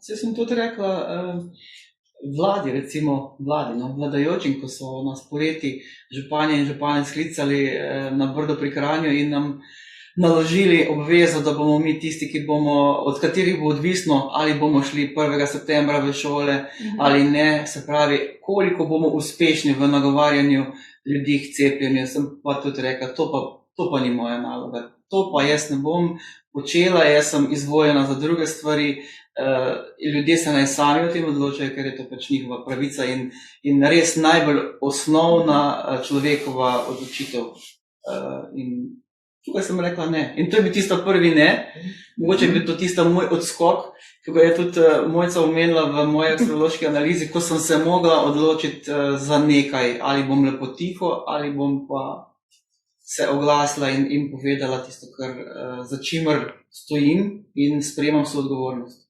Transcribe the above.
Saj sem tudi rekla vladi, recimo vladajočim, ko so nas poleti županje in župane sklicali na Brdo pri Kranju in nam naložili obvezo, da bomo mi tisti, ki bomo, od katerih bo odvisno, ali bomo šli 1. septembra v šole ali ne, se pravi, koliko bomo uspešni v nagovarjanju ljudi k cepljenju. Sem pa tudi rekla, to pa ni moja naloga, to pa jaz ne bom počela, jaz sem izvoljena za druge stvari, ljudje se naj sami o tem odločajo, ker je to pač njihova pravica in res najbolj osnovna človekova odločitev. In tukaj sem rekla ne. In to je bil tista prvi ne, mogoče je bil to tista moj odskok, ki ga je tudi Mojca omenila v moji astrološki analizi, ko sem se mogla odločiti za nekaj, ali bom lepo tiho, ali bom pa se oglasila in povedala tisto, za čimer stojim in sprejemam vso odgovornost.